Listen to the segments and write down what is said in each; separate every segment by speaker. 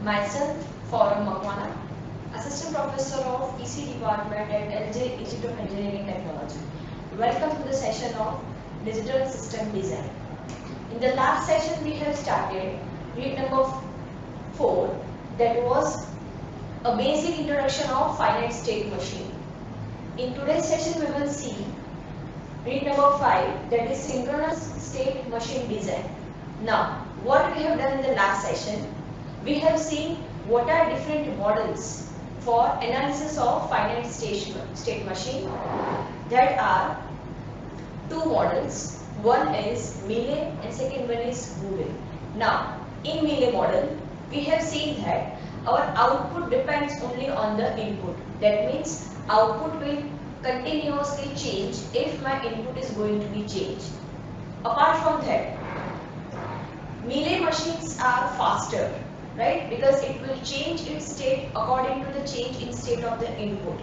Speaker 1: Myself, Forum Makwana, Assistant Professor of EC Department at LJ Institute of Engineering Technology. Welcome to the session of Digital System Design. In the last session we have started unit number 4, that was a basic introduction of finite state machine. In today's session we will see unit number 5, that is synchronous state machine design. Now, what we have done in the last session, we have seen what are different models for analysis of finite state machine. There are two models. One is Mealy and second one is Boole. Now, in Mealy model, we have seen that our output depends only on the input. That means output will continuously change if my input is going to be changed. Apart from that, Mealy machines are faster, right? Because it will change its state according to the change in state of the input,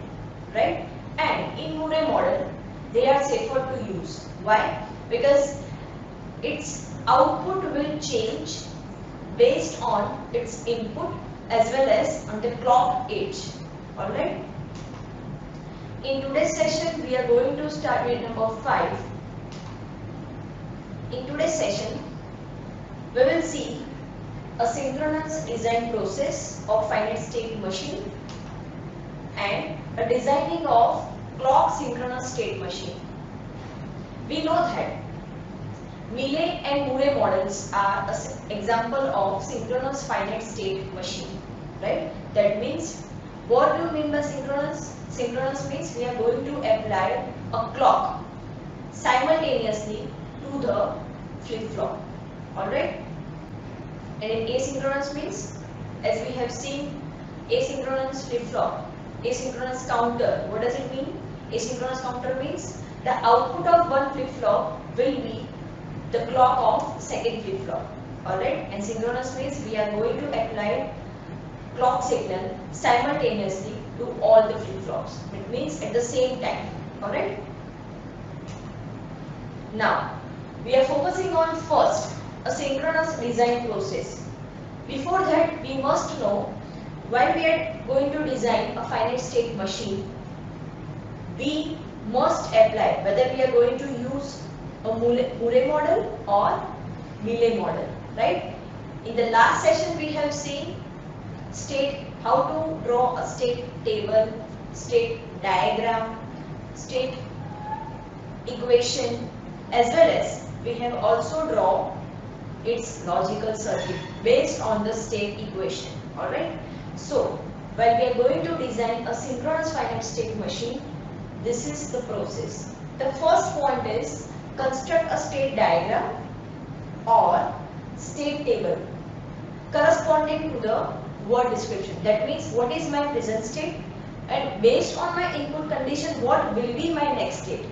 Speaker 1: right? And in Boole model, they are safer to use. Why? Because its output will change based on its input as well as on the clock age. Alright? In today's session, we are going to start with number 5. In today's session, we will see a synchronous design process of finite state machine and a designing of clock synchronous state machine. We know that Mealy and Boole models are an example of synchronous finite state machine, right? That means, what do you mean by synchronous? Synchronous means we are going to apply a clock simultaneously to the flip-flop, alright? And in asynchronous means, as we have seen, asynchronous flip-flop, asynchronous counter. What does it mean? Asynchronous counter means the output of one flip-flop will be the clock of second flip-flop. Alright? And synchronous means we are going to apply clock signal simultaneously to all the flip-flops. It means at the same time. Alright? Now, we are focusing on first a synchronous design process. Before that, we must know, while we are going to design a finite state machine, we must apply whether we are going to use a Boole model or Mealy model, right? In the last session, we have seen how to draw a state table, state diagram, state equation, as well as we have also drawn its logical circuit based on the state equation. Alright. So, while we are going to design a synchronous finite state machine, this is the process. The first point is construct a state diagram or state table corresponding to the word description. That means what is my present state, and based on my input condition what will be my next state,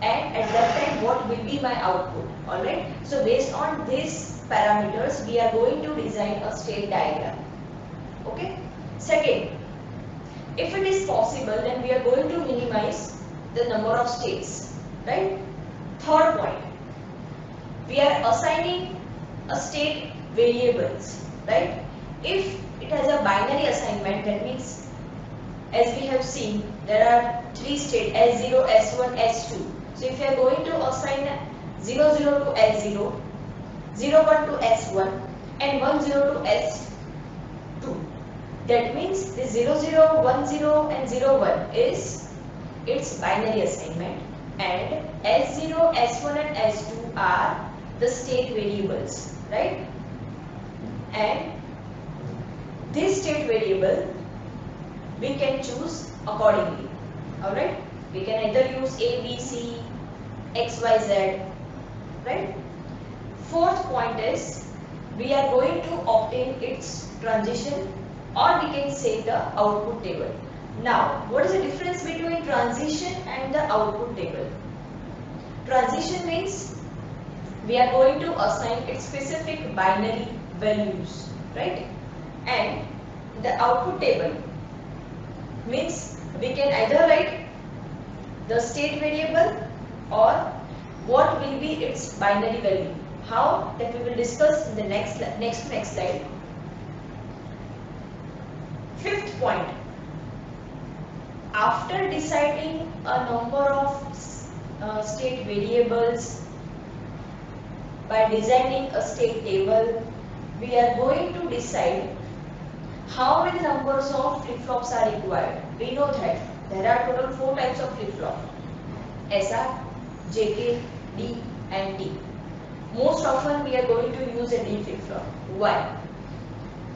Speaker 1: and at that time what will be my output. Alright. So based on these parameters we are going to design a state diagram. Okay. Second, if it is possible, then we are going to minimize the number of states, right? Third point, we are assigning a state variables, right? If it has a binary assignment, that means, as we have seen, there are 3 states, S0, S1, S2. So if you are going to assign 00 to S0, 01 to S1 and 10 to S2, that means the 00, 10 and 01 is its binary assignment, and S0, S1 and S2 are the state variables, right? And this state variable we can choose accordingly. Alright? We can either use A, B, C, X, Y, Z, right? Fourth point is we are going to obtain its transition, or we can say the output table. Now, what is the difference between transition and the output table? Transition means we are going to assign its specific binary values, right? And the output table means we can either write the state variable or what will be its binary value. How? That we will discuss in the next slide. Fifth point, after deciding a number of state variables by designing a state table, we are going to decide how many numbers of flip-flops are required. We know that there are total 4 types of flip-flop: SR, JK, D and T. Most often we are going to use a D flip-flop. Why?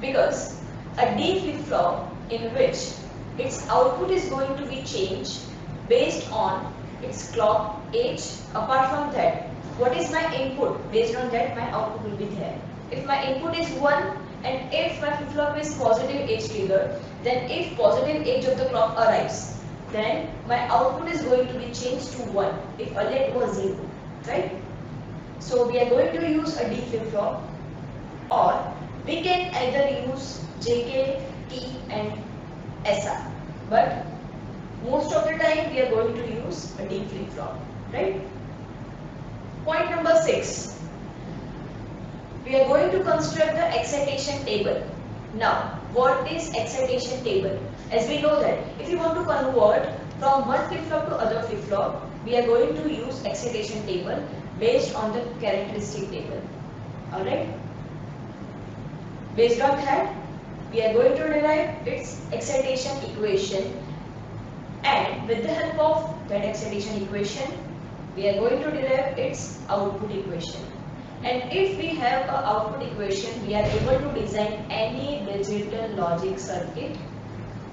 Speaker 1: Because a D flip-flop in which its output is going to be changed based on its clock age. Apart from that, what is my input? Based on that, my output will be there. If my input is 1 and if my flip-flop is positive age trigger, then if positive age of the clock arrives, then my output is going to be changed to 1 if earlier it was 0, right? So we are going to use a D flip-flop, or we can either use JK, T and SR, but most of the time we are going to use a D flip-flop, right? Point number 6. We are going to construct the excitation table. Now, what is excitation table? As we know that if you want to convert from one flip-flop to other flip-flop, we are going to use excitation table based on the characteristic table. Alright? Based on that, we are going to derive its excitation equation, and with the help of that excitation equation, we are going to derive its output equation. And if we have an output equation, we are able to design any digital logic circuit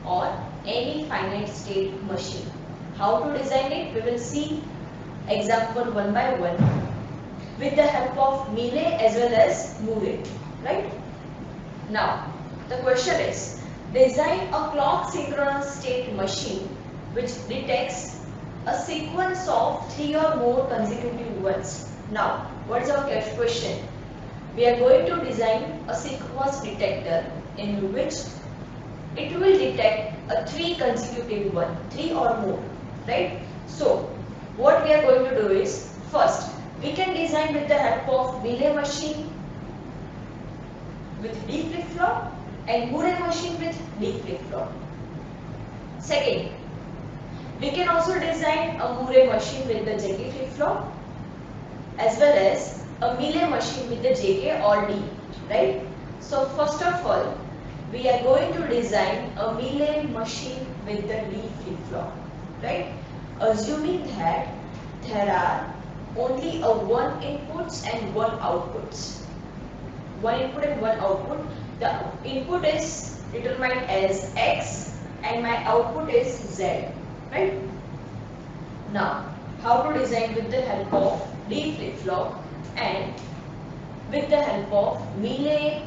Speaker 1: or any finite state machine. How to design it? We will see example one by one with the help of Mealy as well as Murray, right? Now, the question is, design a clock synchronous state machine which detects a sequence of 3 or more consecutive ones. Now, what is our question? We are going to design a sequence detector in which it will detect a 3 consecutive one, 3 or more, right? So, what we are going to do is, first, we can design with the help of Mealy machine with D flip-flop and Murray machine with D flip-flop. Second, we can also design a Murray machine with the JK flip-flop as well as a Mealy machine with the JK or D, right? So first of all, we are going to design a Mealy machine with the D flip-flop, right? Assuming that there are only a 1 inputs and 1 outputs. 1 input and 1 output. The input is determined as X and my output is Z, right? Now, how to design with the help of D flip-flop and with the help of Mealy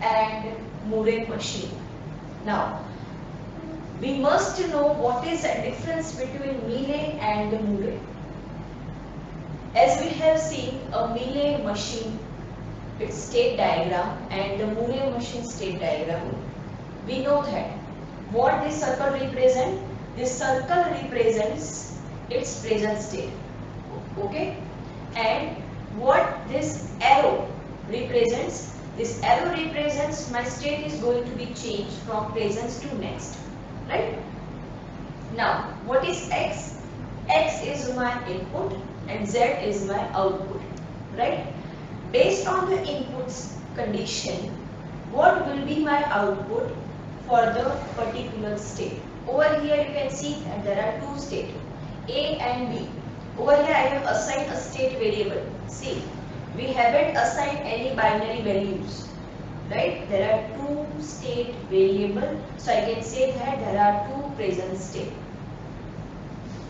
Speaker 1: and Murray machine. Now, we must know what is the difference between Mealy and Murray. As we have seen a Mealy machine, its state diagram, and the Murray machine state diagram, we know that what this circle represents. This circle represents its present state, okay? And what this arrow represents, this arrow represents my state is going to be changed from present to next, right? Now, what is X? X is my input and Z is my output, right? Based on the inputs condition, what will be my output for the particular state? Over here you can see that there are 2 states, A and B. Over here I have assigned a state variable. See, we haven't assigned any binary values, right? There are 2 state variable, so I can say that there are 2 present state.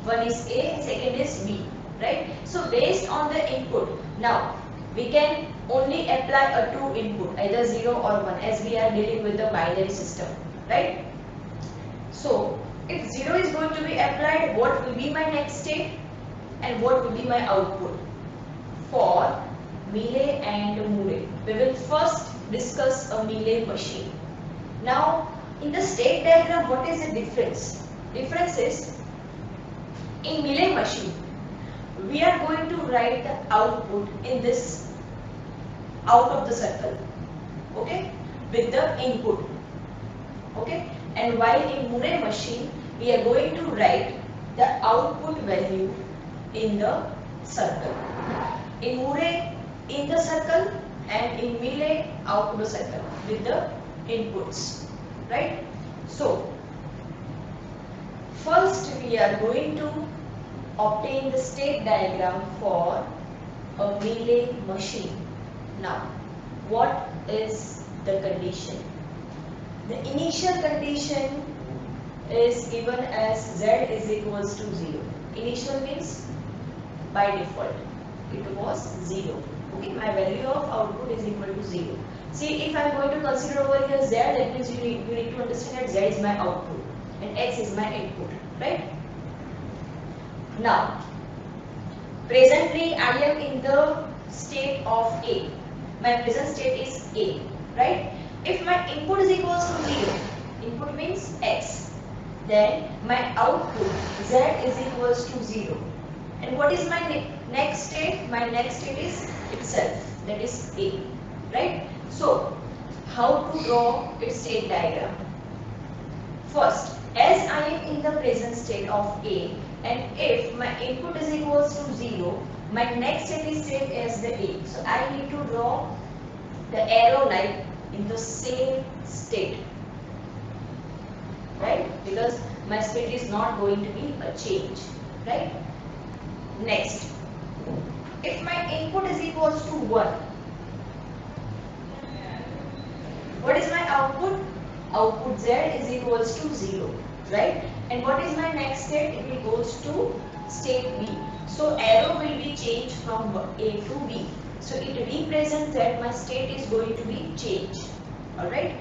Speaker 1: One is A, second is B, right? So based on the input, now we can only apply a 2 input, either 0 or 1, as we are dealing with the binary system, right? So if 0 is going to be applied, what will be my next state and what will be my output? For Mealy and Murray, we will first discuss a Mealy machine. Now, in the state diagram, what is the difference? Difference is, in Mealy machine, we are going to write the output in this out of the circle, okay, with the input. Okay, and while in Murray machine we are going to write the output value in the circle. In Murray in the circle and in Mealy out to the circle with the inputs, right? So first we are going to obtain the state diagram for a Mealy machine. Now what is the condition? The initial condition is given as z is equals to 0. Initial means by default it was 0. Okay, my value of output is equal to 0. See, if I am going to consider over here z, that means you need to understand that z is my output and x is my input, right? Now, presently I am in the state of A. My present state is A, right? If my input is equals to 0, input means x, then my output z is equals to 0. And what is my next state? My next state is itself, that is A, right? So, how to draw its state diagram? First, as I am in the present state of A, and if my input is equals to 0, my next state is same as the A. So, I need to draw the arrow line in the same state, right? Because my state is not going to be a change, right? Next, if my input is equals to 1, what is my output? Output z is equals to 0, right? And what is my next state? It will goes to state B. So arrow will be changed from A to B. So it represents that my state is going to be changed. Alright?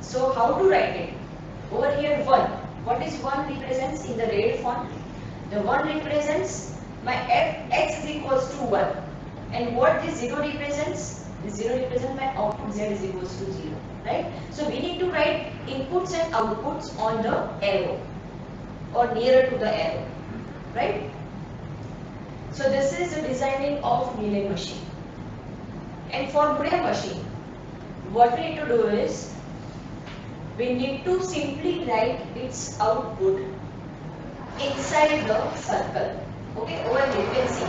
Speaker 1: So how to write it? Over here 1. What is 1 represents in the red font? The 1 represents my x is equals to 1. And what this 0 represents? This 0 represents my output z is equals to 0. Right? So we need to write inputs and outputs on the arrow or nearer to the arrow. Right? So this is the designing of Mealy machine. And for Murray machine, what we need to do is, we need to simply write its output inside the circle. Okay, over here you can see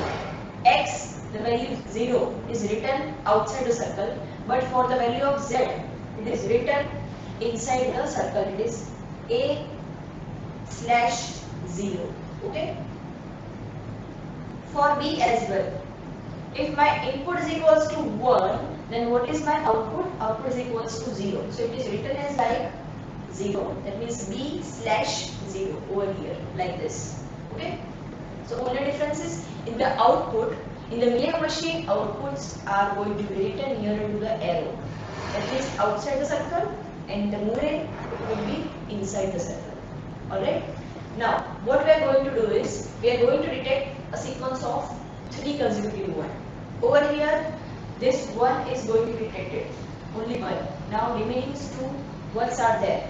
Speaker 1: x, the value 0 is written outside the circle, but for the value of z, it is written inside the circle. It is a/0. Okay. For B as well. If my input is equals to 1, then what is my output? Output is equals to 0. So it is written as like 0. That means B/0 over here, like this. Okay. So only difference is in the output. In the Mealy machine, outputs are going to be written nearer to the arrow. That means outside the circle, and the Murray will be inside the circle. Alright. Now, what we are going to do is, we are going to detect a sequence of 3 consecutive 1. Over here, this 1 is going to be detected. Only 1. Now remaining 2 ones are there.